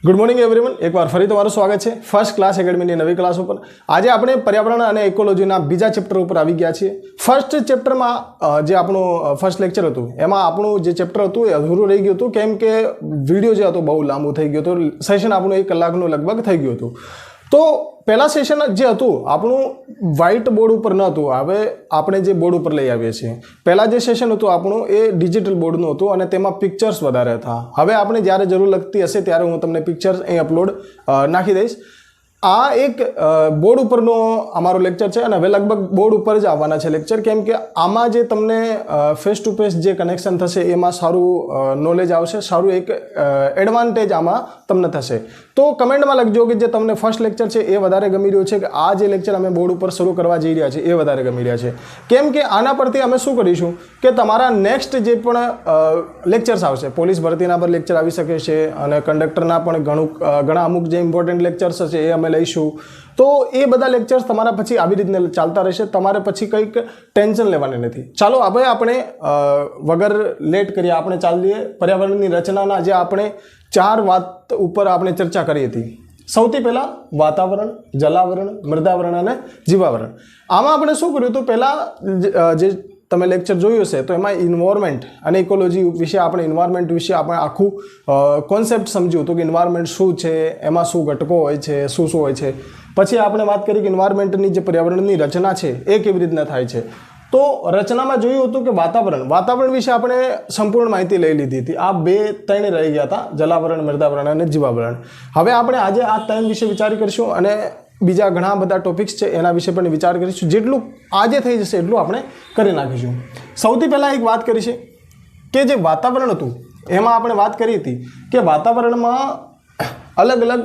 Good morning everyone. एक बार फरी તમારું સ્વાગત છે ફર્સ્ટ ક્લાસ એકેડમીની નવી ક્લાસ ઉપર। આજે આપણે પર્યાવરણ અને ઇકોલોજીના બીજા ચેપ્ટર ઉપર આવી ગયા છીએ। ફર્સ્ટ ચેપ્ટરમાં જે આપણું ફર્સ્ટ લેક્ચર હતું એમાં આપણું જે ચેપ્ટર હતું એ અધૂરું રહી ગયું હતું, કેમ કે વિડીયો જે હતો બહુ લાંબુ થઈ ગયો હતો। સેશન આપણું 1 કલાકનું લગભગ થઈ ગયું હતું। તો પહેલા સેશન જે હતું આપણું વ્હાઇટ બોર્ડ ઉપર ન હતું, હવે આપણે જે બોર્ડ ઉપર લઈ આવીએ છીએ। પહેલા જે સેશન હતું આપણું એ ડિજિટલ બોર્ડનું હતું અને તેમાં પિક્ચર્સ વધારે હતા। હવે આપણે જ્યારે જરૂર લગતી હશે ત્યારે હું તમને પિક્ચર્સ અહીં અપલોડ નાખી દઈશ। આ એક બોર્ડ ઉપરનો અમારો લેક્ચર છે અને હવે લગભગ બોર્ડ ઉપર જ આવવાના છે લેક્ચર, કેમ કે આમાં જે તમને ફેસ ટુ ફેસ જે કનેક્શન થશે એમાં સારું નોલેજ આવશે, સારું એક એડવાન્ટેજ આમાં તમને થશે। તો કમેન્ટમાં લખજો કે જે તમને ફર્સ્ટ લેક્ચર છે એ વધારે ગમી રહ્યું છે કે આ જે લેક્ચર અમે બોર્ડ ઉપર શરૂ કરવા જઈ રહ્યા છીએ એ વધારે ગમી રહ્યા છે। કેમ કે આના પરથી અમે શું કરીશું કે તમારા નેક્સ્ટ જે પણ લેક્ચર્સ આવશે, પોલીસ ભરતીના પર લેક્ચર આવી શકે છે અને કંડક્ટરના પણ ઘણા અમુક જે ઇમ્પોર્ટન્ટ લેક્ચર્સ હશે એ અમે લઈશું। તો એ બધા લેક્ચર્સ તમારા પછી આવી રીતને ચાલતા રહેશે, તમારે પછી કંઈક ટેન્શન લેવાની નથી। ચાલો હવે આપણે વગર લેટ કરીએ આપણે ચાલીએ પર્યાવરણની રચનાના જે આપણે 4 વાત ઉપર આપણે ચર્ચા કરી હતી। સૌથી પહેલા વાતાવરણ, જલાવરણ, મૃદાવરણ અને જીવાવરણ। આમાં આપણે શું કર્યું હતું, પહેલા જે તમે લેક્ચર જોયું હશે તો એમાં ઇન્વાયરમેન્ટ અને ઇકોલોજી વિશે આપણે ઇન્વાયરમેન્ટ વિશે આપણે આખું કોન્સેપ્ટ સમજ્યું હતું કે ઇન્વાયરમેન્ટ શું છે, એમાં શું ઘટકો હોય છે, શું હોય છે। પછી આપણે વાત કરી કે ઇન્વાયરમેન્ટની જે પર્યાવરણની રચના છે એ કેવી રીતના થાય છે। તો રચનામાં જોયું હતું કે વાતાવરણ વિશે આપણે સંપૂર્ણ માહિતી લઈ લીધી હતી। આ 2-3 રહી ગયા હતા, જલાવરણ, મૃદાવરણ અને જીવાવરણ। હવે આપણે આજે આ 3 વિશે વિચાર કરીશું અને બીજા ઘણા બધા ટોપિક્સ છે એના વિશે પણ વિચાર કરીશું। જેટલું આજે થઈ જશે એટલું આપણે કરી નાખીશું। સૌથી પહેલાં એક વાત કરી છે કે જે વાતાવરણ હતું એમાં આપણે વાત કરી હતી કે વાતાવરણમાં અલગ અલગ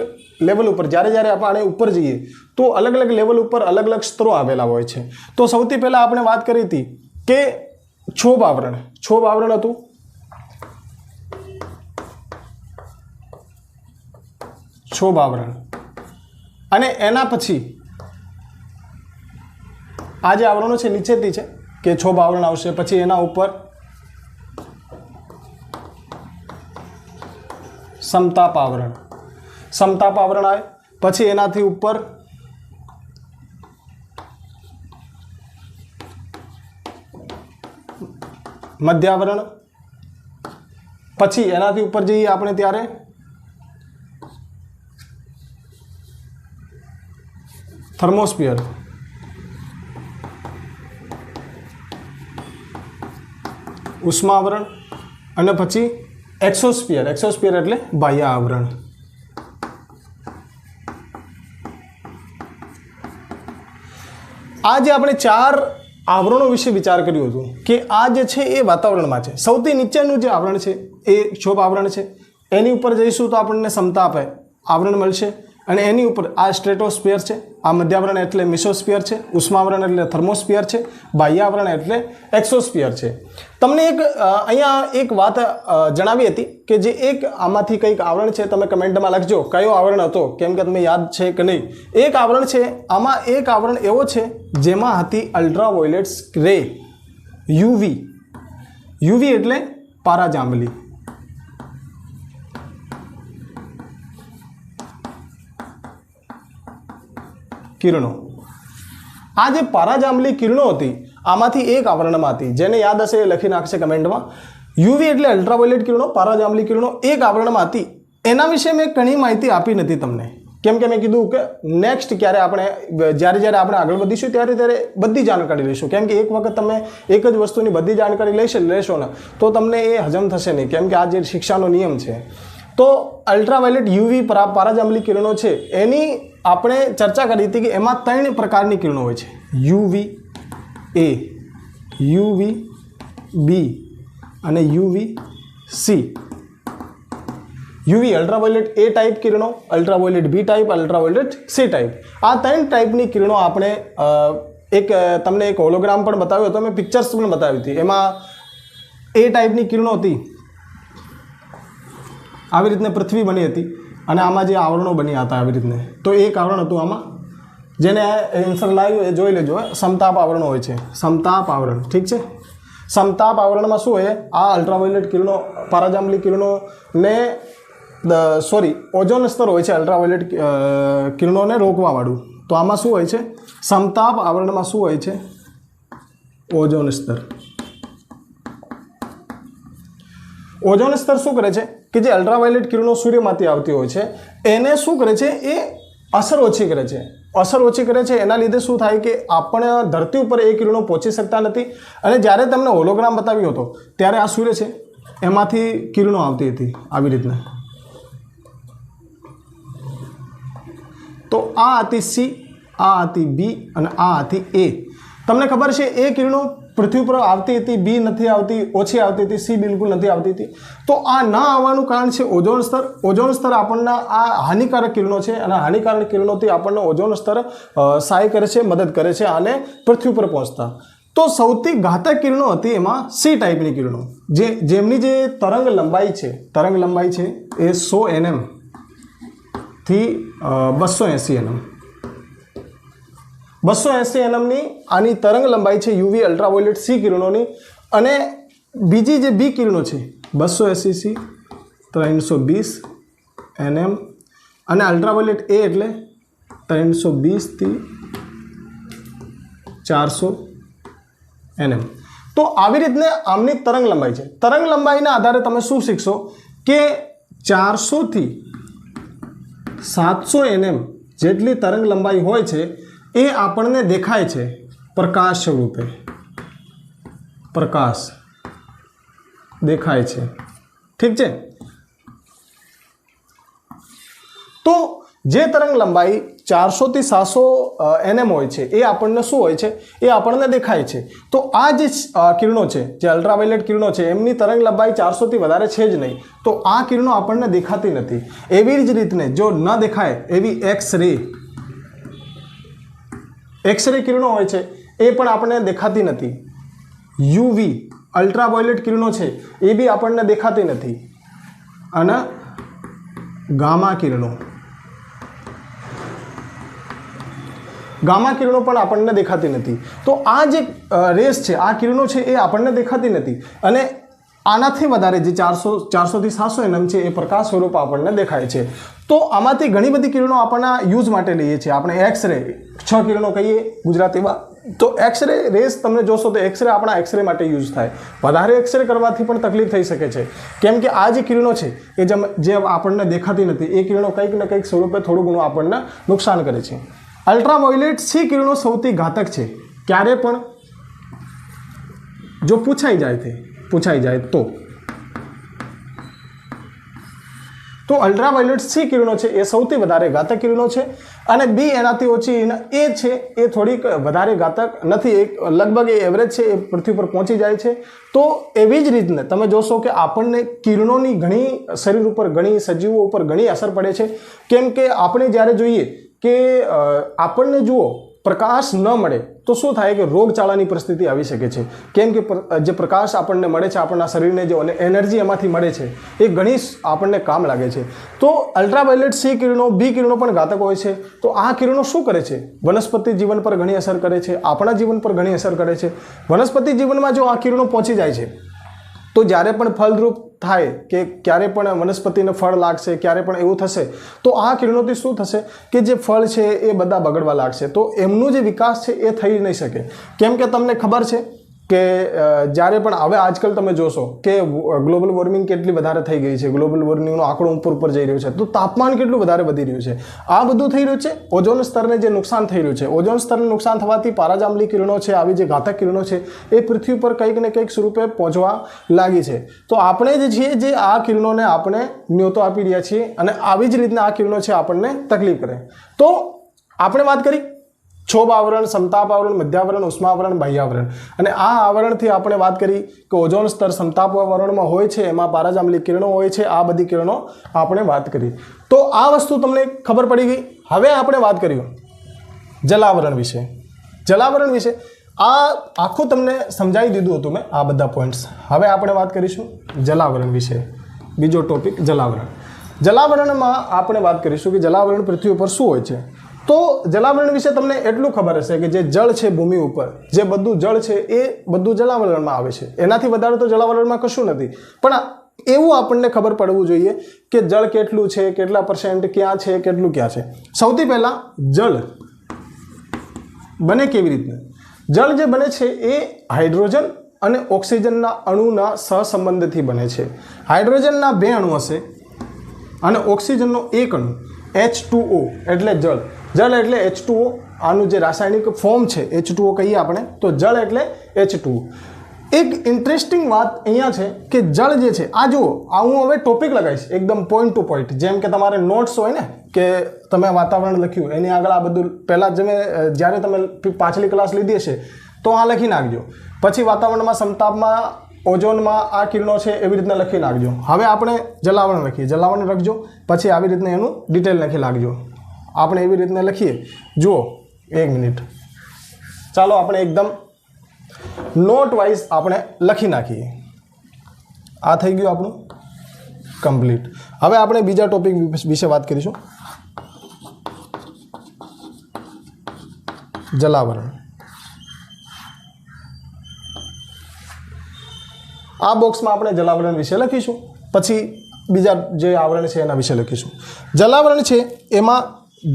લેવલ ઉપર જ્યારે આપણે ઉપર જઈએ તો અલગ અલગ લેવલ ઉપર અલગ અલગ સ્તરો આવેલા હોય છે। તો સૌથી પહેલાં આપણે વાત કરી હતી કે છોભ આવરણ હતું, છોભ આવરણ, અને એના પછી આ જે આવરણો છે નીચેથી છે કે છોભ આવરણ આવશે, પછી એના ઉપર સમતાપ આવરણ આવે, પછી એનાથી ઉપર મધ્યાવરણ, પછી એનાથી ઉપર જઈએ આપણે ત્યારે થર્મોસ્ફિયર, ઉષ્માવરણ અને પછી એક્સોસ્ફિયર એટલે બાહ્ય આવરણ। આ જે આપણે 4 આવરણો વિશે વિચાર કર્યો હતો કે આ જે છે એ વાતાવરણમાં છે। સૌથી નીચેનું જે આવરણ છે એ ક્ષોભ આવરણ છે, એની ઉપર જઈશું તો આપણને સમતાપ આવરણ મળશે અને એની ઉપર આ સ્ટ્રેટોસ્ફિયર છે, આ મધ્યાવરણ એટલે મિસોસ્ફિયર છે, ઉષ્માવરણ એટલે થર્મોસ્ફિયર છે, બાહ્યાવરણ એટલે એક્સોસ્ફિયર છે। તમને અહીંયા એક વાત જણાવી હતી કે જે એક આમાંથી કંઈક આવરણ છે, તમે કમેન્ટમાં લખજો કયો આવરણ હતો, કેમ કે તમને યાદ છે કે નહીં। એક આવરણ છે, આમાં એક આવરણ એવો છે જેમાં હતી અલ્ટ્રાવાયોલેટ્સ રે, યુવી એટલે પારાજાંબલી। કિરણો, આ જે પારાજાંબલી કિરણો હતી આમાંથી એક આવરણમાં હતી, જેને યાદ હશે એ લખી નાખશે કમેન્ટમાં। યુવી એટલે અલ્ટ્રાવાયોલેટ કિરણો, પારાજાંબલી કિરણો એક આવરણમાં હતી। એના વિશે મેં ઘણી માહિતી આપી નથી તમને, કેમ કે મેં કીધું કે નેક્સ્ટ જ્યારે આપણે આગળ વધીશું ત્યારે બધી જાણકારી લઈશું, કેમ કે એક વખત તમે એક જ વસ્તુની બધી જાણકારી લેશો ને તો તમને એ હજમ થશે નહીં, કેમ કે આ જે શિક્ષાનો નિયમ છે। તો અલ્ટ્રાવાયોલેટ યુવી પારાજાંબલી કિરણો છે એની આપણે ચર્ચા કરી હતી કે એમાં 3 પ્રકારની કિરણો હોય છે, યુવી એ, યુવી બી અને યુવી સી। યુવી અલ્ટ્રાવાયોલેટ એ ટાઈપ કિરણો, અલ્ટ્રાવાયોલેટ બી ટાઈપ, અલ્ટ્રાવાયોલેટ સી ટાઈપ। આ 3 ટાઈપની કિરણો આપણે તમને એક હોલોગ્રામ પણ બતાવ્યો હતો, મેં પિક્ચર્સ પણ બતાવી હતી। એમાં એ ટાઈપની કિરણો હતી, આવી રીતને પૃથ્વી બની હતી અને આમાં જે આવરણો બન્યા હતા આવી રીતને। તો એક આવરણ હતું આમાં, જેને આન્સર લાવ્યું એ જોઈ લેજો। સમતાપ આવરણ હોય છે, સમતાપ આવરણ, ઠીક છે। समताप आवरण में शू है आ अल्ट्रावायोलेट किरणों पाराजांबली किरणों ने સોરી ઓઝોન સ્તર હોય છે અલ્ટ્રાવાયોલેટ કિરણોને રોકવાવાળું. તો આમાં શું હોય છે? સમતાપ આવરણમાં શું હોય છે? ઓઝોન સ્તર. ઓઝોન સ્તર શું કરે છે કે જે અલ્ટ્રાવાયોલેટ કિરણો સૂર્યમાંથી આવતી હોય છે એને શું કરે છે? એ અસર ઓછી કરે છે. અસર ઓછી કરે છે એના લીધે શું થાય કે આપણે ધરતી ઉપર એ કિરણો પહોંચી શકતા નથી. અને જ્યારે તમને હોલોગ્રામ બતાવ્યો હતો ત્યારે આ સૂર્ય છે એમાંથી કિરણો આવતી હતી આવી રીતના. તો આ હતી સી, આ હતી બી અને આ હતી એ. તમને ખબર છે એ કિરણો પૃથ્વી પર આવતી હતી, બી નથી આવતી, ઓછી આવતી હતી, સી બિલકુલ નથી આવતી હતી. તો આ ના આવવાનું કારણ છે ઓઝોન સ્તર. ઓઝોન સ્તર આપણને આ હાનિકારક કિરણો છે અને હાનિકારક કિરણોથી આપણને ઓઝોન સ્તર સહાય કરે છે, મદદ કરે છે આને પૃથ્વી પર પહોંચતા. તો સૌથી ઘાતક કિરણો હતી એમાં સી ટાઈપની કિરણો, જેમની જે તરંગ લંબાઈ છે એ 100 nm થી 280 nm. 280 nmની આની તરંગ લંબાઈ છે યુવી અલ્ટ્રાવાયોલેટ સી કિરણોની. અને બીજી જે બી કિરણો છે 280 સી 320 nm અને અલ્ટ્રાવાયોલેટ એ એટલે 320 થી 400 nm. તો આવી રીતને આમની તરંગ લંબાઈ છે. તરંગ લંબાઈના આધારે તમે શું શીખશો કે 400 થી 700 nm જેટલી તરંગ લંબાઈ હોય છે એ આપણને દેખાય છે પ્રકાશ સ્વરૂપે. પ્રકાશ દેખાય છે. ઠીક છે. તો જે તરંગ લંબાઈ 400 થી 700 nm હોય છે એ આપણને શું હોય છે? એ આપણને દેખાય છે. તો આ જે કિરણો છે, જે અલ્ટ્રાવાયોલેટ કિરણો છે એમની તરંગ લંબાઈ 400 થી વધારે છે જ નહીં. તો આ કિરણો આપણને દેખાતી નથી. એવી જ રીતને જો ન દેખાય એવી એક્સરે કિરણો હોય છે એ પણ આપણને દેખાતી નથી. યુવી અલ્ટ્રાવાયોલેટ કિરણો છે એ બી આપણને દેખાતી નથી. અને ગામા કિરણો પણ આપણને દેખાતી નથી. તો આ જે રેસ છે, આ કિરણો છે એ આપણને દેખાતી નથી. અને આનાથી વધારે જે 400 થી 700 nm છે એ પ્રકાશ સ્વરૂપ આપણને દેખાય છે. તો આમાંથી ઘણી બધી કિરણો આપણા યુઝ માટે લઈએ છીએ આપણે. એક્સરે 6 કિરણો કહીએ ગુજરાતીમાં. તો એક્સરે રેસ તમે જોશો તો એક્સરે આપણા એક્સરે માટે યુઝ થાય. વધારે એક્સરે કરવાથી પણ તકલીફ થઈ શકે છે, કેમ કે આ જે કિરણો છે એ જે આપણને દેખાતી નથી એ કિરણો કંઈક ને કંઈક સ્વરૂપે થોડું ઘણું આપણને નુકસાન કરે છે. અલ્ટ્રાવાયોલેટ સી કિરણો સૌથી ઘાતક છે. ક્યારે પણ જો પૂછાઈ જાય તો અલ્ટ્રાવાયોલેટ સી કિરણો છે એ સૌથી વધારે ઘાતક કિરણો છે. અને બી એનાથી ઓછી એ છે એ થોડીક વધારે ઘાતક નથી. લગભગ એ એવરેજ છે, એ પૃથ્વી પર પહોંચી જાય છે. તો એવી જ રીતને તમે જોશો કે આપણને કિરણોની ઘણી શરીર ઉપર, ઘણી સજીવો ઉપર ઘણી અસર પડે છે. કેમ કે આપણે જ્યારે જોઈએ કે આપણને જુઓ પ્રકાશ ન મળે તો શું થાય કે રોગચાળાની પરિસ્થિતિ આવી શકે છે. કેમ કે જે પ્રકાશ આપણને મળે છે, આપણા શરીરને જે એનર્જી એમાંથી મળે છે એ ઘણી આપણને કામ લાગે છે. તો અલ્ટ્રાવાયોલેટ સી કિરણો, બી કિરણો પણ ઘાતક હોય છે. તો આ કિરણો શું કરે છે? વનસ્પતિ જીવન પર ઘણી અસર કરે છે, આપણા જીવન પર ઘણી અસર કરે છે. વનસ્પતિ જીવનમાં જો આ કિરણો પહોંચી જાય છે તો જ્યારે પણ ફળદ્રુપ થાય કે ક્યારે પણ વનસ્પતિને ફળ લાગશે, ક્યારે પણ એવું થશે તો આ કિરણોથી શું થશે કે જે ફળ છે એ બધા બગડવા લાગશે. તો એમનું જે વિકાસ છે એ થઈ નહીં શકે. કેમ કે તમને ખબર છે કે જ્યારે પણ હવે આજકાલ તમે જોશો કે ગ્લોબલ વોર્મિંગ કેટલી વધારે થઈ ગઈ છે. ગ્લોબલ વોર્મિંગનો આંકડો ઉપર જઈ રહ્યો છે. તો તાપમાન કેટલું વધારે વધી રહ્યું છે. આ બધું થઈ રહ્યું છે ઓઝોન સ્તરને જે નુકસાન થઈ રહ્યું છે. ઓઝોન સ્તરને નુકસાન થવાથી પારાજાંબલી કિરણો છે, આવી જે ઘાતક કિરણો છે એ પૃથ્વી પર કંઈક ને કંઈક સ્વરૂપે પહોંચવા લાગી છે. તો આપણે જે છીએ જે આ કિરણોને આપણે ન્યોતો આપી રહ્યા છીએ અને આવી જ રીતના આ કિરણો છે આપણને તકલીફ કરે. તો આપણે વાત કરી क्षोभ आवरण, समताप आवरण, मध्यावरण, उष्मावरण, बाह्यावरण. અને આ આવરણથી આપણે વાત કરી કે ઓઝોન સ્તર સમતાપ આવરણમાં હોય છે, એમાં પારાજાંબલી કિરણો હોય છે. આ બધી કિરણો આપણે વાત કરી. તો આ વસ્તુ તમને ખબર પડી ગઈ. હવે આપણે વાત કરીએ જલાવરણ વિશે. જલાવરણ વિશે આ આખું તમને સમજાવી દીધું હતું મેં, આ બધા પોઈન્ટ્સ. હવે આપણે વાત કરીશું જલાવરણ વિશે. બીજો ટોપિક જલાવરણ. જલાવરણમાં આપણે વાત કરીશું કે જલાવરણ પૃથ્વી ઉપર શું હોય છે. તો જલાવરણ વિશે તમને એટલું ખબર હશે કે જે જળ છે ભૂમિ ઉપર, જે બધું જળ છે એ બધું જલાવરણમાં આવે છે. એનાથી વધારે તો જલાવરણમાં કશું નથી. પણ એવું આપણને ખબર પડવું જોઈએ કે જળ કેટલું છે, કેટલા %, ક્યાં છે, કેટલું ક્યાં છે. સૌથી પહેલાં જળ બને કેવી રીતના? જળ જે બને છે એ હાઇડ્રોજન અને ઓક્સિજનના અણુના સહસંબંધથી બને છે. હાઇડ્રોજનના 2 અણુ હશે અને ઓક્સિજનનો 1 અણુ, H2O એટલે જળ. જળ એટલે H2O. આનું જે રાસાયણિક ફોર્મ છે H2O કહીએ આપણે, તો જળ એટલે H2O. એક ઇન્ટરેસ્ટિંગ વાત અહીંયા છે કે જળ જે છે, આ જુઓ, આ હું હવે ટોપિક લગાવીશ એકદમ પોઈન્ટ ટુ પોઈન્ટ, જેમ કે તમારે નોટ્સ હોય ને કે તમે વાતાવરણ લખ્યું એની આગળ આ બધું પહેલાં જ્યારે તમે પાછલી ક્લાસ લીધી હશે તો આ લખી નાખજો. પછી વાતાવરણમાં સમતાપમાં ઓઝોનમાં આ કિરણો છે એવી રીતના લખી નાખજો. હવે આપણે જલાવરણ લખીએ, જલાવરણ લખજો, પછી આવી રીતના એનું ડિટેલ લખી નાખજો. આપણે એવી રીતના લખીએ. જુઓ, 1 મિનિટ, ચાલો આપણે એકદમ નોટ વાઇઝ આપણે લખી નાખીએ. આ થઈ ગયું આપણું કમ્પ્લીટ. હવે આપણે બીજા ટોપિક વિશે વાત કરીશું, જલાવરણ. આ બોક્સમાં આપણે જલાવરણ વિશે લખીશું, પછી બીજા જે આવરણ છે એના વિશે લખીશું. જલાવરણ છે એમાં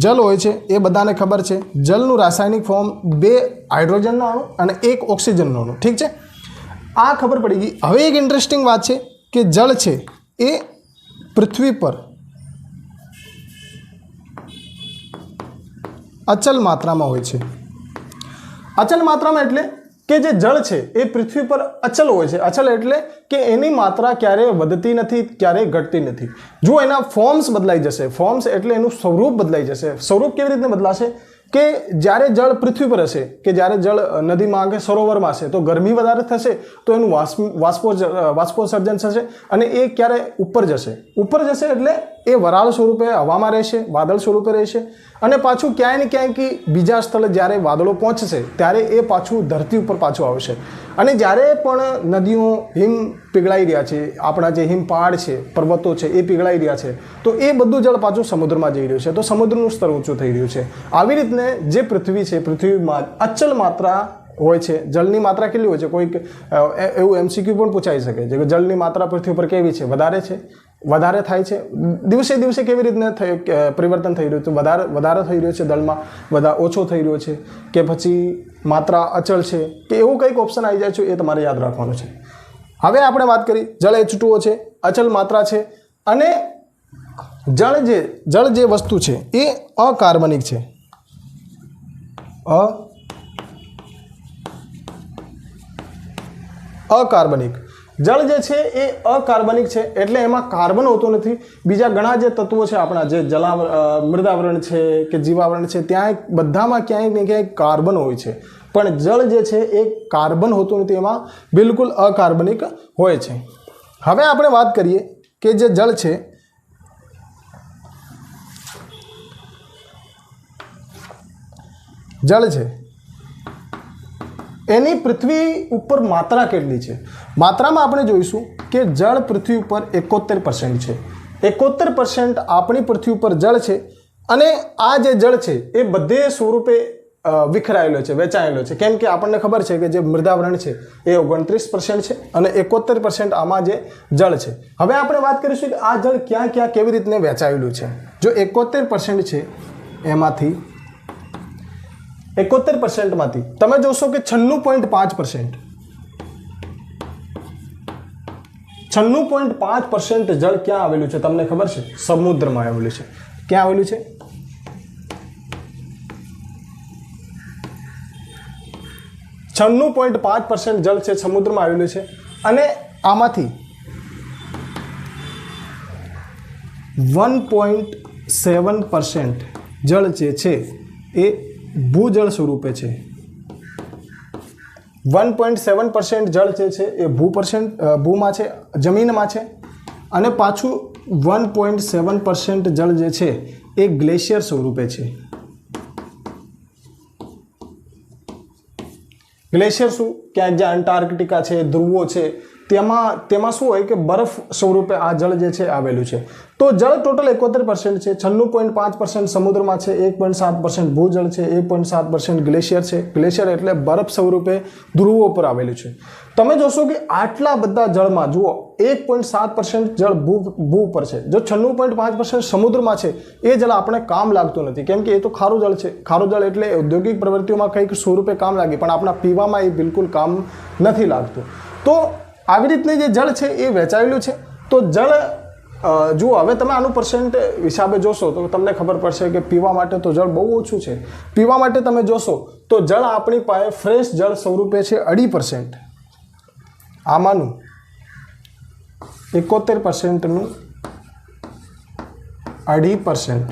જલ હોય છે, એ બધાને ખબર છે. જલનું રાસાયણિક ફોર્મ 2 હાઇડ્રોજનનો અણુ અને 1 ઓક્સિજનનો અણુ. ઠીક છે, આ ખબર પડી ગઈ. હવે એક ઇન્ટરેસ્ટિંગ વાત છે કે જળ છે એ પૃથ્વી પર અચલ માત્રામાં હોય છે. અચલ માત્રામાં એટલે કે જે જળ છે એ પૃથ્વી પર અચલ હોય છે. અચલ એટલે કે એની માત્રા ક્યારેય વધતી નથી, ક્યારેય ઘટતી નથી. જો એના ફોર્મ્સ બદલાઈ જશે, ફોર્મ્સ એટલે એનું સ્વરૂપ બદલાઈ જશે. સ્વરૂપ કેવી રીતે બદલાશે કે જ્યારે જળ પૃથ્વી પર હશે, કે જ્યારે જળ નદીમાં કે સરોવરમાં હશે તો ગરમી વધારે થશે તો એનું વાષ્પોત્સર્જન થશે અને એ ક્યારે ઉપર જશે. ઉપર જશે એટલે એ વરાળ સ્વરૂપે હવામાં રહેશે, વાદળ સ્વરૂપે રહેશે અને પાછું ક્યાંય ને ક્યાંય બીજા સ્થળે જ્યારે વાદળો પહોંચશે ત્યારે એ પાછું ધરતી ઉપર પાછું આવશે. અને જ્યારે પણ નદીઓ હિમ પીગળાઈ રહ્યા છે, આપણા જે હિમપહાડ છે, પર્વતો છે એ પીગળાઈ રહ્યા છે, તો એ બધું જળ પાછું સમુદ્રમાં જઈ રહ્યું છે, તો સમુદ્રનું સ્તર ઊંચું થઈ રહ્યું છે. આવી રીતને જે પૃથ્વી છે, પૃથ્વીમાં અચલ માત્રા હોય છે. જળની માત્રા કેટલી હોય છે? કોઈક એવું MCQ પણ પૂછાઈ શકે છે કે જળની માત્રા પૃથ્વી પર કેવી છે? વધારે છે, વધારે થાય છે. દિવસે દિવસે કેવી રીતના પરિવર્તન થઈ રહ્યું છે? વધારે થઈ રહ્યું છે દળમાં, ઓછો થઈ રહ્યો છે, કે પછી માત્રા અચળ છે, કે એવું કંઈક ઓપ્શન આવી જાય છે, એ તમારે યાદ રાખવાનું છે. હવે આપણે વાત કરી, જળ H2O છે, અચલ માત્રા છે અને જળ જે વસ્તુ છે એ અકાર્બનિક છે. અકાર્બનિક જળ જે છે એ અકાર્બનિક છે એટલે એમાં કાર્બન હોતું નથી. બીજા ઘણા જે તત્વો છે આપણા, જે મૃદાવરણ છે કે જીવાવરણ છે, ત્યાં બધામાં ક્યાંય ને ક્યાંય કાર્બન હોય છે, પણ જળ જે છે એ કાર્બન હોતું નથી, એમાં બિલકુલ અકાર્બનિક હોય છે. હવે આપણે વાત કરીએ કે જે જળ છે, જળ છે એની પૃથ્વી ઉપર માત્રા કેટલી છે? માત્રામાં આપણે જોઈશું કે જળ પૃથ્વી ઉપર 71% છે. 71% આપણી પૃથ્વી ઉપર જળ છે અને આ જે જળ છે એ બધે સ્વરૂપે વિખરાયેલો છે, વેચાયેલો છે. કેમ કે આપણને ખબર છે કે જે મૃદાવરણ છે એ 29% છે અને 71% આમાં જે જળ છે. હવે આપણે વાત કરીશું કે આ જળ ક્યાં ક્યાં કેવી રીતને વેચાયેલું છે. જો 71% છે એમાંથી 71% માંથી તમે જોશો કે 96.5% 96.5% જળ ક્યાં આવેલું છે તમને ખબર છે? સમુદ્રમાં આવેલું છે. ક્યાં આવેલું છે? છન્નું 96.5% જળ છે સમુદ્રમાં આવેલું છે અને આમાંથી 1.7% જળ જે છે એ ભૂજળ સ્વરૂપે છે. 1.7% જળ જે છે એ ભૂમાં છે, જમીનમાં છે અને પાછું 1.7% જળ જે છે એ ગ્લેશિયર સ્વરૂપે છે. ગ્લેશિયર શું? ક્યાંક જે અંટાર્કટિકા છે, ધ્રુવો છે, તેમાં શું હોય કે બરફ સ્વરૂપે આ જળ જે છે આવેલું છે. તો જળ ટોટલ 71% છે, 96.5% સમુદ્રમાં છે, 1.7% ભૂજળ છે, 1.7% ગ્લેશિયર છે. ગ્લેશિયર એટલે બરફ સ્વરૂપે ધ્રુવો પર આવેલું છે. તમે જોશો કે આટલા બધા જળમાં જુઓ 1.7% જળ ભૂ પર છે, જો 96.5% સમુદ્રમાં છે એ જળ આપણે કામ લાગતું નથી, કેમ કે એ તો ખારું જળ છે. ખારું જળ એટલે ઔદ્યોગિક પ્રવૃત્તિઓમાં કંઈક સ્વરૂપે કામ લાગે, પણ આપણા પીવામાં એ બિલકુલ કામ નથી લાગતું. તો આવી રીતની જે જળ છે એ વહેંચાયેલું છે. તો જળ જુઓ, હવે તમે આનું પર્સન્ટ હિસાબે જોશો તો તમને ખબર પડશે કે પીવા માટે તો જળ બહુ ઓછું છે. પીવા માટે તમે જોશો તો જળ આપણી પાસે ફ્રેશ જળ સ્વરૂપે છે 2.5%, આમાંનું 71%નું 2.5%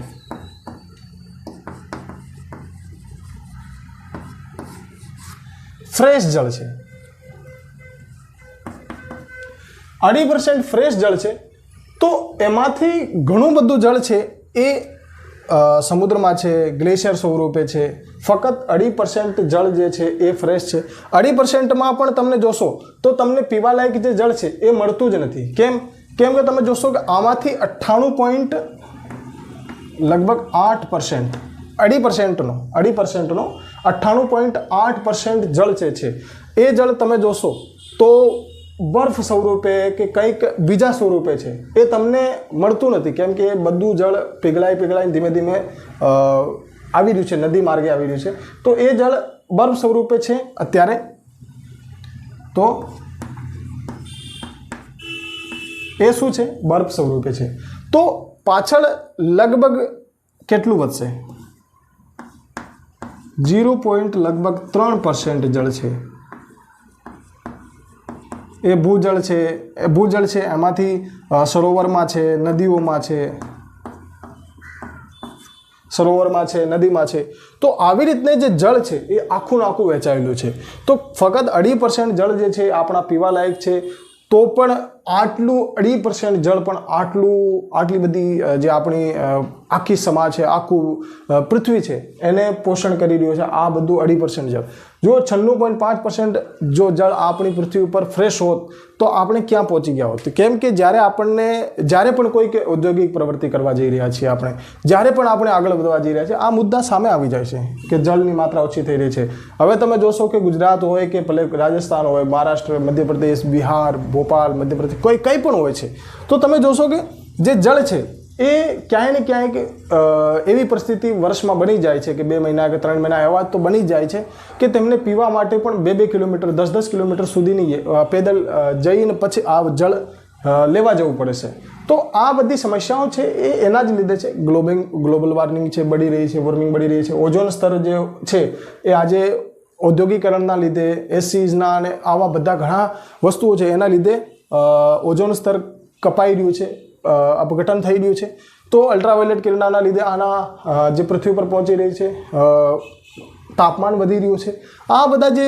ફ્રેશ જળ છે. 2.5% ફ્રેશ જળ છે. તો એમાંથી ઘણું બધું જળ છે એ સમુદ્રમાં છે, ગ્લેશિયર સ્વરૂપે છે. ફક્ત 2.5% જળ જે છે એ ફ્રેશ છે. 2.5%માં પણ તમને જોશો તો તમને પીવાલાયક જે જળ છે એ મળતું જ નથી. કેમ કે તમે જોશો કે આમાંથી 98 લગભગ 8%, 2.5%નો 98.8% જળ જે છે એ જળ તમે જોશો તો બરફ સ્વરૂપે કે કંઈક બીજા સ્વરૂપે છે, એ તમને મળતું નથી. કેમ કે એ બધું જળ પીગળાઈને ધીમે ધીમે આવી રહ્યું છે, નદી માર્ગે આવી રહ્યું છે. તો એ જળ બરફ સ્વરૂપે છે અત્યારે. તો એ શું છે? બરફ સ્વરૂપે છે. તો પાછળ લગભગ કેટલું વધશે? 0.3% જળ છે એ ભૂજળ છે. એમાંથી સરોવરમાં છે, નદીઓમાં છે, નદીમાં છે. તો આવી રીતને જે જળ છે એ આખું વહેંચાયેલું છે. તો ફક્ત 2.5% જળ જે છે આપણા પીવાલાયક છે. તો પણ આટલું 2.5% જળ પણ આટલી બધી જે આપણી આખી સમાજ છે, આખું પૃથ્વી છે એને પોષણ કરી રહ્યું છે. આ બધું 2.5% જળ. જો 96.5% જો જળ આપણી પૃથ્વી ઉપર ફ્રેશ હોત તો આપણે ક્યાં પહોંચી ગયા હોત? કેમ કે જ્યારે પણ કોઈક ઔદ્યોગિક પ્રવૃત્તિ કરવા જઈ રહ્યા છીએ, જ્યારે પણ આપણે આગળ વધવા જઈ રહ્યા છીએ, આ મુદ્દા સામે આવી જાય છે કે જળની માત્રા ઓછી થઈ રહી છે. હવે તમે જોશો કે ગુજરાત હોય કે ભલે રાજસ્થાન હોય, મહારાષ્ટ્ર, મધ્યપ્રદેશ, બિહાર, ભોપાલ, મધ્યપ્રદેશ, કંઈ પણ હોય છે, તો તમે જોશો કે જે જળ છે એ ક્યાંય ને ક્યાંક એવી પરિસ્થિતિ વર્ષમાં બની જાય છે કે 2 મહિના કે 3 મહિના એવા તો બની જાય છે કે તેમને પીવા માટે પણ 2 કિલોમીટર 10 કિલોમીટર સુધીની પેદલ જઈને પછી આ જળ લેવા જવું પડે છે. તો આ બધી સમસ્યાઓ છે એ એના જ લીધે છે. ગ્લોબલ વોર્મિંગ છે, બળી રહી છે, બળી રહી છે. ઓઝોન સ્તર જે છે એ આજે ઔદ્યોગિકરણના લીધે, એસીઝના અને આવા બધા ઘણા વસ્તુઓ છે એના લીધે ઓઝોન સ્તર કપાઈ રહ્યું છે, અપઘટન થઈ રહ્યું છે. તો અલ્ટ્રાવાયોલેટ કિરણોના લીધે આના જે પૃથ્વી પર પહોંચી રહી છે, તાપમાન વધી રહ્યું છે. આ બધા જે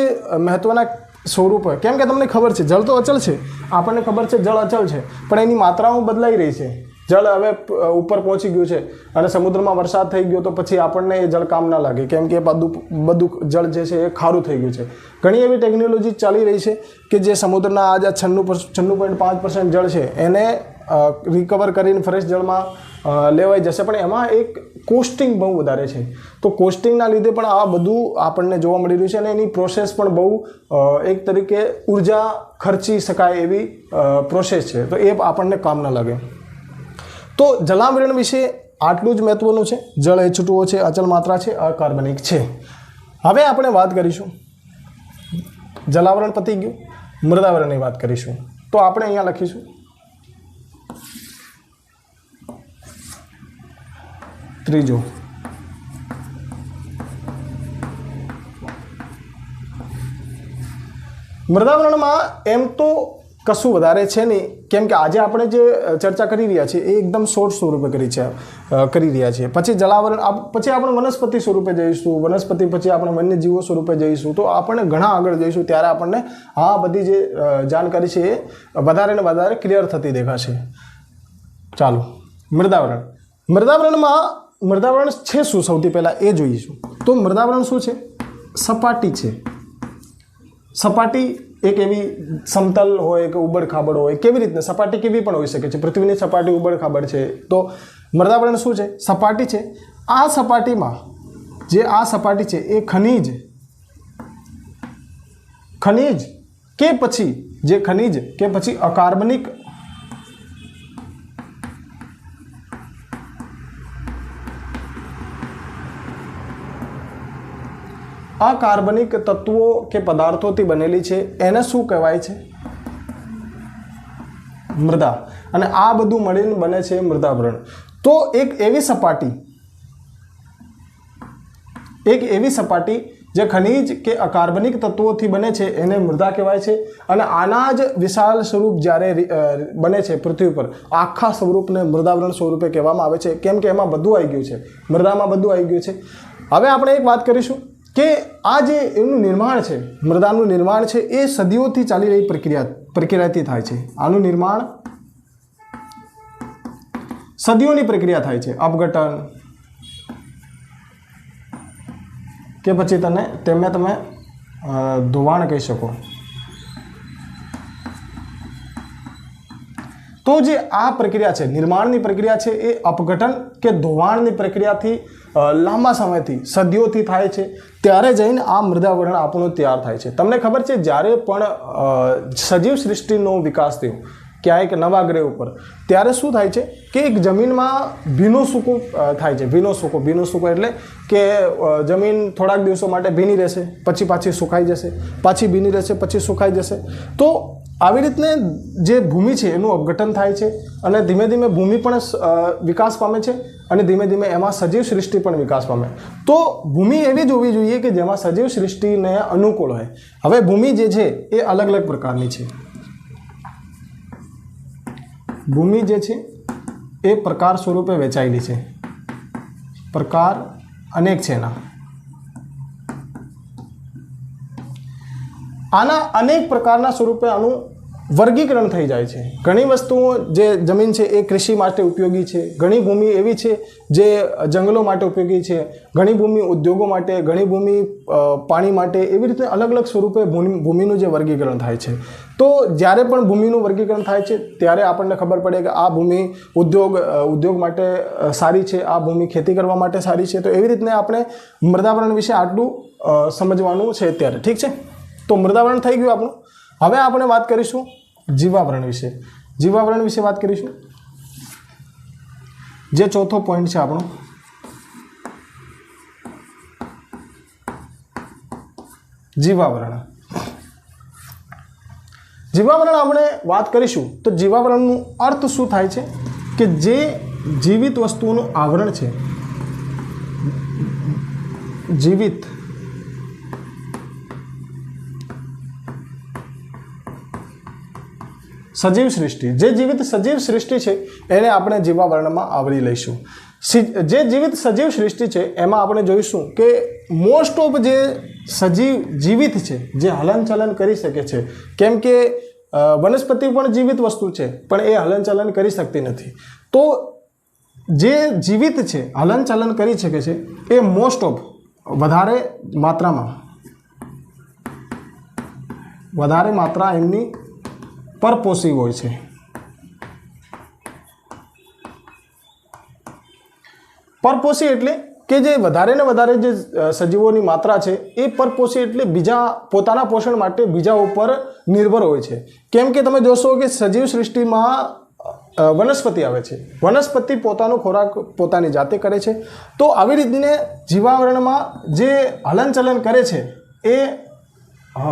મહત્વના સ્વરૂપ હોય, કેમ કે તમને ખબર છે જળ તો અચલ છે, આપણને ખબર છે જળ અચલ છે, પણ એની માત્રાઓ બદલાઈ રહી છે. જળ હવે ઉપર પહોંચી ગયું છે અને સમુદ્રમાં વરસાદ થઈ ગયો તો પછી આપણને એ જળ કામ ના લાગે, કેમ કે બધું જળ જે છે એ ખારું થઈ ગયું છે. ઘણી એવી ટેકનોલોજી ચાલી રહી છે કે જે સમુદ્રના આ 96.5% જળ છે એને રિકવર કરીને ફ્રેશ જળમાં લેવાઈ જશે, પણ એમાં એક કોસ્ટિંગ બહુ વધારે છે. તો કોસ્ટિંગના લીધે પણ આ બધું આપણને જોવા મળી રહ્યું છે અને એની પ્રોસેસ પણ બહુ એક તરીકે ઉર્જા ખર્ચી શકાય એવી પ્રોસેસ છે. તો એ આપણને કામ ના લાગે. તો જલાવરણ વિશે આટલું જ મહત્વનું છે. જળ H2O છે, અચલ માત્રા છે, અકાર્બનિક છે. હવે આપણે વાત કરીશું, જલાવરણ પતી ગયું, મૃદાવરણની વાત કરીશું. તો આપણે અહીંયા લખીશું ત્રીજો, મૃદાવરણમાં એમ તો કશું વધારે છે નહીં, કેમ કે આજે આપણે જે ચર્ચા કરી રહ્યા છીએ એ એકદમ શોર્ટ સ્વરૂપે કરી રહ્યા છીએ. પછી જલાવરણ, પછી આપણે વનસ્પતિ સ્વરૂપે જઈશું, વનસ્પતિ પછી આપણે વન્યજીવો સ્વરૂપે જઈશું. તો આપણે ઘણા આગળ જઈશું ત્યારે આપણને આ બધી જે જાણકારી છે એ વધારે ને વધારે ક્લિયર થતી દેખાશે. ચાલો, મૃદાવરણ છે શું સૌથી પહેલાં એ જોઈશું. તો મૃદાવરણ શું છે? સપાટી છે. સપાટી એક એવી સમતલ હોય કે ઉબડ ખાબડ હોય, કેવી રીતના સપાટી કેવી પણ હોઈ શકે છે. પૃથ્વીની સપાટી ઉબડ ખાબડ છે તો મૃદાવરણ શું છે? સપાટી છે. આ સપાટીમાં જે આ સપાટી છે એ ખનિજ કે પછી જે ખનિજ કે પછી અકાર્બનિક તત્વો કે પદાર્થોથી બનેલી છે. એને શું કહેવાય છે? મૃદા. અને આ બધું મળીને બને છે મૃદાવરણ. તો એક એવી સપાટી જે ખનિજ કે અકાર્બનિક તત્વોથી બને છે એને મૃદા કહેવાય છે. અને આના જ વિશાળ સ્વરૂપ જ્યારે બને છે પૃથ્વી પર, આખા સ્વરૂપને મૃદાવરણ સ્વરૂપે કહેવામાં આવે છે, કેમ કે એમાં બધું આવી ગયું છે, મૃદામાં બધું આવી ગયું છે. હવે આપણે એક વાત કરીશું કે આ જે એનું નિર્માણ છે, મૃદાનું નિર્માણ છે, એ સદીઓથી ચાલી રહી પ્રક્રિયાથી થાય છે. આનું નિર્માણ સદીઓની પ્રક્રિયા થાય છે. અપઘટન કે પછી તમે ધોવાણ કહી શકો. તો જે આ પ્રક્રિયા છે, નિર્માણની પ્રક્રિયા છે, એ અપઘટન કે ધોવાણની પ્રક્રિયાથી લાંબા સમયથી, સદીઓથી થાય છે. ત્યારે જઈને આ મૃદાવરણ આપણું તૈયાર થાય છે. તમને ખબર છે જ્યારે પણ સજીવ સૃષ્ટિનો વિકાસ થયો ક્યાંક નવા ગ્રહ ઉપર, ત્યારે શું થાય છે કે એક જમીનમાં ભીનો સૂકો થાય છે. ભીનો સૂકો એટલે કે જમીન થોડાક દિવસો માટે ભીની રહેશે, પછી પાછી સુકાઈ જશે, પાછી ભીની રહેશે, પછી સુકાઈ જશે. તો આવી રીતને જે ભૂમિ છે એનું અપઘટન થાય છે અને ધીમે ધીમે ભૂમિ પણ વિકાસ પામે છે અને ધીમે ધીમે એમાં સજીવ સૃષ્ટિ પણ વિકાસ પામે. તો ભૂમિ એવી જ હોવી જોઈએ કે જેમાં સજીવ સૃષ્ટિને અનુકૂળ હોય. હવે ભૂમિ જે છે એ અલગ અલગ પ્રકારની છે. ભૂમિ જે છે એ પ્રકાર સ્વરૂપે વહેંચાયેલી છે. પ્રકાર અનેક છે એના. આના અનેક પ્રકારના સ્વરૂપે આનું વર્ગીકરણ થઈ જાય છે. ઘણી વસ્તુઓ જે જમીન છે એ કૃષિ માટે ઉપયોગી છે, ઘણી ભૂમિ એવી છે જે જંગલો માટે ઉપયોગી છે, ઘણી ભૂમિ ઉદ્યોગો માટે, ઘણી ભૂમિ પાણી માટે, એવી રીતે અલગ અલગ સ્વરૂપે ભૂમિનું જે વર્ગીકરણ થાય છે. તો જ્યારે પણ ભૂમિનું વર્ગીકરણ થાય છે ત્યારે આપણને ખબર પડે કે આ ભૂમિ ઉદ્યોગ માટે સારી છે, આ ભૂમિ ખેતી કરવા માટે સારી છે. તો એવી રીતને આપણે મૃદાવરણ વિશે આટલું સમજવાનું છે અત્યારે. ઠીક છે, તો મૃદાવરણ થઈ ગયું આપણું. હવે આપણે વાત કરીશું જીવાવરણ વિશે. જીવાવરણ વિશે વાત કરીશું, જે ચોથો પોઈન્ટ છે આપણો. જીવાવરણ આપણે વાત કરીશું તો જીવાવરણનું અર્થ શું થાય છે કે જે જીવિત વસ્તુઓનું આવરણ છે, જીવિત સજીવ સૃષ્ટિ, જે જીવિત સજીવ સૃષ્ટિ છે એને આપણે જીવાવરણમાં આવરી લઈશું. જે જીવિત સજીવ સૃષ્ટિ છે એમાં આપણે જોઈશું કે મોસ્ટ ઓફ જે જીવિત છે, જે હલનચલન કરી શકે છે, કેમ કે વનસ્પતિ પણ જીવિત વસ્તુ છે પણ એ હલનચલન કરી શકતી નથી. તો જે જીવિત છે, હલનચલન કરી શકે છે, એ મોસ્ટ ઓફ વધારે માત્રા એમની પરપોષી હોય છે. પરપોષી એટલે કે જે વધારે ને વધારે જે સજીવોની માત્રા છે એ પરપોષી એટલે પોતાના પોષણ માટે બીજા ઉપર નિર્ભર હોય છે. કેમ કે તમે જોશો કે સજીવ સૃષ્ટિમાં વનસ્પતિ આવે છે, વનસ્પતિ પોતાનો ખોરાક પોતાની જાતે કરે છે. તો આવી રીતને જીવાવરણમાં જે હલનચલન કરે છે એ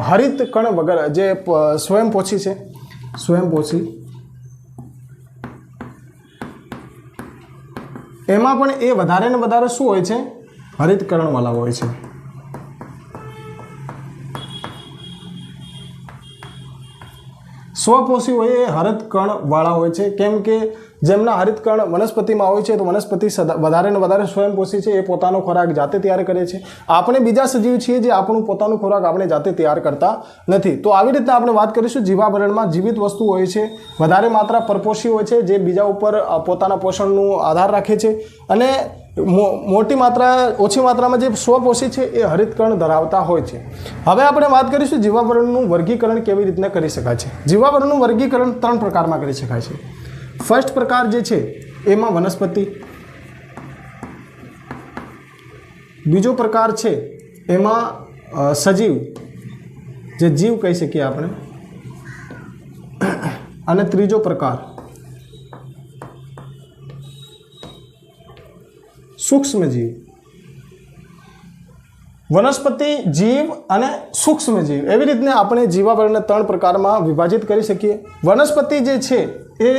હરિત કણ વગર જે સ્વયંપોષી છે, સ્વયંપોષી, એમાં પણ એ વધારે ને વધારે શું હોય છે? હરિતકણવાળા હોય છે. સ્વપોષી હોય એ હરિતકણવાળા હોય છે. કેમ કે જેમના હરિતકણ વનસ્પતિમાં હોય છે તો વનસ્પતિ વધારે ને વધારે સ્વયંપોષી છે, એ પોતાનો ખોરાક જાતે તૈયાર કરે છે. આપણે બીજા સજીવ છીએ જે આપણું પોતાનું ખોરાક આપણે જાતે તૈયાર કરતા નથી. તો આવી રીતે આપણે વાત કરીશું જીવાવરણમાં જીવિત વસ્તુ હોય છે, વધારે માત્રા પરપોષી હોય છે, જે બીજા ઉપર પોતાના પોષણનો આધાર રાખે છે, અને મોટી માત્રા ઓછી માત્રામાં જે સ્વપોષી છે એ હરિતકણ ધરાવતા હોય છે. હવે આપણે વાત કરીશું જીવાવરણનું વર્ગીકરણ કેવી રીતના કરી શકાય છે. જીવાવરણનું વર્ગીકરણ 3 પ્રકારમાં કરી શકાય છે. ફર્સ્ટ પ્રકાર જે છે એમાં વનસ્પતિ, બીજો પ્રકાર છે એમાં સજીવ, જે જીવ કહી શકીએ આપણે, અને ત્રીજો પ્રકાર સૂક્ષ્મજીવ. વનસ્પતિ, જીવ અને સૂક્ષ્મજીવ, એવી રીતને આપણે જીવાવરણને 3 પ્રકારમાં વિભાજિત કરી શકીએ. વનસ્પતિ જે છે એ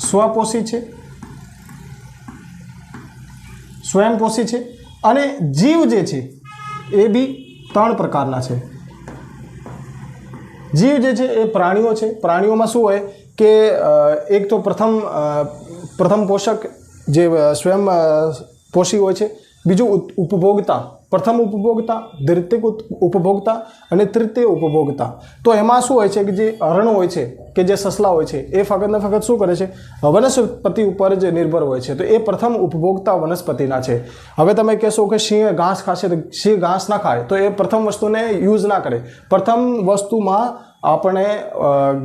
સ્વપોષી છે, સ્વયંપોષી છે, અને જીવ જે છે એ બી 3 પ્રકારના છે. જીવ જે છે એ પ્રાણીઓ છે. પ્રાણીઓમાં શું હોય કે એક તો પ્રથમ પોષક જે સ્વયં પોષી હોય છે, બીજું ઉપભોગતા, પ્રથમ ઉપભોગતા, દ્વિતીય ઉપભોગતા અને તૃતીય ઉપભોગતા. તો એમાં શું હોય છે કે જે હરણ હોય છે કે જે સસલા હોય છે એ ફક્ત ને ફક્ત શું કરે છે, વનસ્પતિ ઉપર જ નિર્ભર હોય છે. તો એ પ્રથમ ઉપભોગતા વનસ્પતિના છે. હવે તમે કહેશો કે સિંહ ઘાસ ખાશે તો સિંહ ઘાસ ના ખાય, તો એ પ્રથમ વસ્તુને યુઝ ના કરે. પ્રથમ વસ્તુમાં આપણે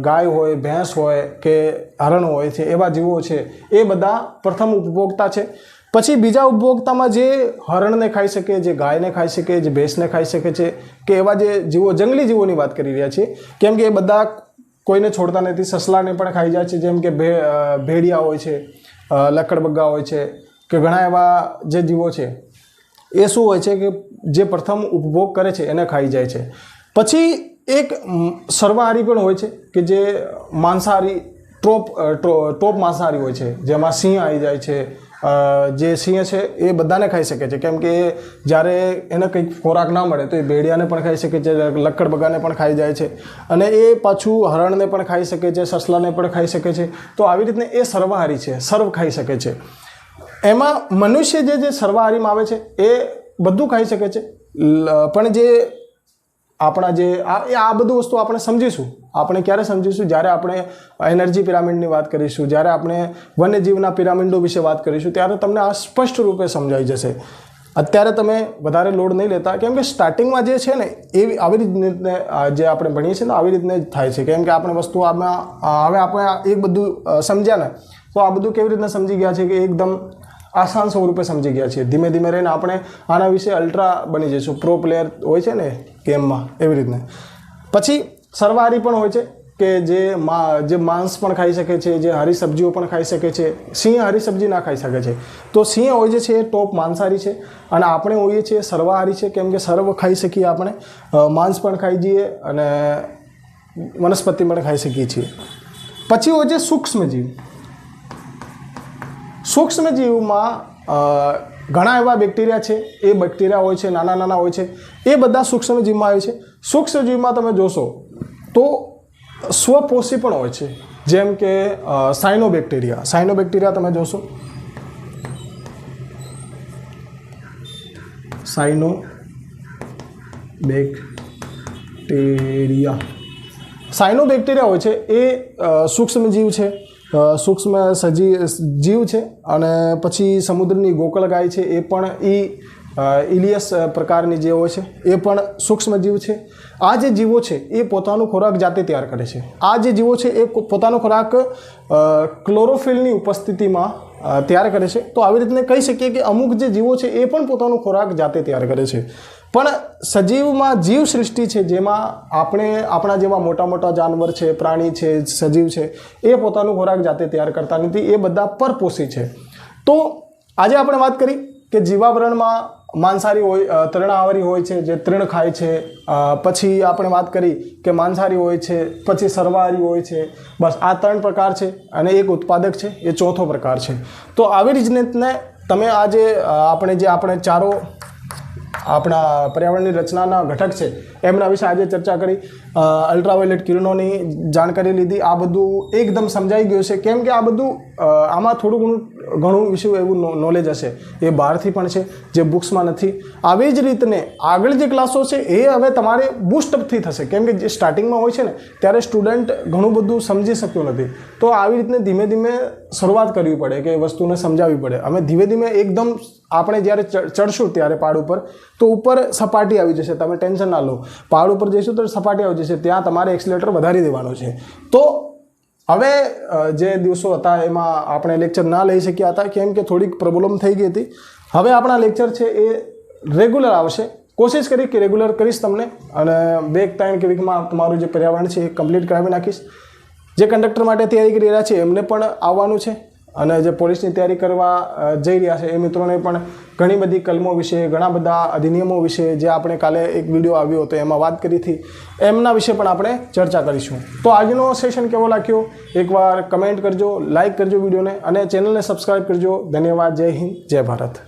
ગાય હોય, ભેંસ હોય કે હરણ હોય છે, એવા જીવો છે એ બધા પ્રથમ ઉપભોગતા છે. પછી બીજા ઉપભોક્તામાં જે હરણને ખાઈ શકે, જે ગાયને ખાઈ શકે, જે ભેંસને ખાઈ શકે છે, કે એવા જે જીવો, જંગલી જીવોની વાત કરી રહ્યા છીએ, કેમ કે એ બધા કોઈને છોડતા નથી. સસલાને પણ ખાઈ જાય છે, જેમ કે ભેડિયા હોય છે, લકડબગ્ગા હોય છે, કે ઘણા એવા જે જીવો છે એ શું હોય છે કે જે પ્રથમ ઉપભોગ કરે છે એને ખાઈ જાય છે. પછી એક સર્વાહારી પણ હોય છે કે જે માંસાહારી, ટોપ માંસાહારી હોય છે, જેમાં સિંહ આવી જાય છે. જે સિંહ છે એ બધાને ખાઈ શકે છે, કેમ કે જ્યારે એને કંઈક ખોરાક ના મળે તો એ ભેડિયાને પણ ખાઈ શકે છે, લક્કડબગાને પણ ખાઈ જાય છે, અને એ પાછું હરણને પણ ખાઈ શકે છે, સસલાને પણ ખાઈ શકે છે. તો આવી રીતને એ સર્વાહારી છે, સર્વ ખાઈ શકે છે. એમાં મનુષ્ય જે સર્વાહારીમાં આવે છે એ બધું ખાઈ શકે છે. પણ જે આપણા જે આ બધું વસ્તુ આપણે સમજીશું. આપણે ક્યારે સમજીશું? જ્યારે આપણે એનર્જી પિરામિડની વાત કરીશું, જ્યારે આપણે વન્યજીવના પિરામિડો વિશે વાત કરીશું, ત્યારે તમને આ સ્પષ્ટ રૂપે સમજાઈ જશે. અત્યારે તમે વધારે લોડ નહીં લેતા, કેમ કે સ્ટાર્ટિંગમાં જે છે ને એવી આવી રીતને જે આપણે ભણીએ છીએ ને આવી રીતને જ થાય છે. કેમ કે આપણે વસ્તુ આમાં હવે આપણે એક બધું સમજ્યા ને, તો આ બધું કેવી રીતના સમજી ગયા છે કે એકદમ આસાન સ્વરૂપે સમજી ગયા છીએ. ધીમે ધીમે રહીને આપણે આના વિશે અલ્ટ્રા બની જઈશું, પ્રો પ્લેયર હોય છે ને ગેમમાં, એવી રીતને. પછી સર્વાહારી પણ હોય છે કે જે માંસ પણ ખાઈ શકે છે, જે હરી સબ્જીઓ પણ ખાઈ શકે છે. સિંહ હરી સબ્જી ના ખાઈ શકે છે. તો સિંહ હોય છે એ ટોપ માંસાહારી છે, અને આપણે હોઈએ છીએ સર્વાહારી છે, કેમ કે સર્વ ખાઈ શકીએ આપણે. માંસ પણ ખાઈ જઈએ અને વનસ્પતિ પણ ખાઈ શકીએ છીએ. પછી હોય છે સૂક્ષ્મજીવ. સૂક્ષ્મજીવમાં ઘણા એવા બેક્ટેરિયા છે, એ બેક્ટેરિયા હોય છે, નાના નાના હોય છે, એ બધા સૂક્ષ્મજીવમાં આવે છે. સૂક્ષ્મજીવમાં તમે જોશો તો સ્વપોષી પણ હોય છે, જેમ કે સાયનોબેક્ટેરિયા. સાયનોબેક્ટેરિયા તમે જોશો, સાયનોબેક્ટેરિયા હોય છે એ સૂક્ષ્મજીવ છે, સૂક્ષ્મ જીવ છે. અને પછી સમુદ્રની ગોકળગાય છે એ પણ ઇલિયસ પ્રકારની જે હોય છે એ પણ સૂક્ષ્મજીવ છે. આ જે જીવો છે એ પોતાનો ખોરાક જાતે તૈયાર કરે છે. આ જે જીવો છે એ પોતાનો ખોરાક ક્લોરોફિલની ઉપસ્થિતિમાં તૈયાર કરે છે. તો આવી રીતને કહી શકીએ કે અમુક જે જીવો છે એ પણ પોતાનો ખોરાક જાતે તૈયાર કરે છે. પણ સજીવમાં જીવ સૃષ્ટિ છે, જેમાં આપણા જેવા મોટા મોટા જાનવર છે, પ્રાણી છે, સજીવ છે, એ પોતાનો ખોરાક જાતે તૈયાર કરતા નથી. એ બધા પરપોષી છે. તો આજે આપણે વાત કરી કે જીવાવરણમાં માંસાહારી હોય, તૃણાહારી હોય છે, જે તૃણ ખાય છે. પછી આપણે વાત કરી કે માંસાહારી હોય છે, પછી સર્વાહારી હોય છે. બસ આ 3 પ્રકાર છે, અને એક ઉત્પાદક છે, એ ચોથો પ્રકાર છે. તો આવી રીતને તમે આજે આપણે ચારો આપણા પર્યાવરણની રચનાના ઘટક છે એમના વિશે આજે ચર્ચા કરી. અલ્ટ્રાવાયોલેટ કિરણોની જાણકારી લીધી. આ બધું એકદમ સમજાઈ ગયું છે, કેમ કે આ બધું આમાં થોડું ઘણું વિશે એવું નોલેજ હશે એ બહારથી પણ છે જે બુક્સમાં નથી. આવી જ રીતને આગળ જે ક્લાસો છે એ હવે તમારે બૂસ્ટઅપથી થશે, કેમ કે જે સ્ટાર્ટિંગમાં હોય છે ને ત્યારે સ્ટુડન્ટ ઘણું બધું સમજી શકતું નથી. તો આવી રીતને ધીમે ધીમે શરૂઆત કરવી પડે કે વસ્તુને સમજાવવી પડે. અમે ધીમે ધીમે એકદમ આપણે જ્યારે ચડશું ત્યારે પહાડ ઉપર તો ઉપર સપાટી આવી જશે, તમે ટેન્શન ના લો. પહાડ ઉપર જઈશું તો સપાટી આવી જશે, ત્યાં તમારે એક્સિલેટર વધારી દેવાનું છે. તો હવે જે દિવસો હતા એમાં આપણે લેક્ચર ના લઈ શક્યા હતા કેમ કે થોડીક પ્રોબ્લેમ થઈ ગઈ હતી. હવે આપણા લેક્ચર છે એ રેગ્યુલર આવશે. કોશિશ કરી કે રેગ્યુલર કરીશ તમને, અને 2-3 કે વીકમાં તમારું જે પર્યાવરણ છે એ કમ્પ્લીટ કરાવી નાખીશ. જે કંડક્ટર માટે તૈયારી કરી રહ્યા છે એમને પણ આવવાનું છે, અને જે પોલીસની તૈયારી કરવા જઈ રહ્યા છે એ મિત્રોને પણ ઘણી બધી કલમો વિશે, ઘણા બધા અધિનિયમો વિશે જે આપણે કાલે એક વિડીયો આવ્યો હતો એમાં વાત કરી હતી, એમના વિશે પણ આપણે ચર્ચા કરીશું. તો આજનો સેશન કેવો લાગ્યો એકવાર કમેન્ટ કરજો, લાઇક કરજો વિડીયોને, અને ચેનલને સબસ્ક્રાઈબ કરજો. ધન્યવાદ. જય હિન્દ, જય ભારત.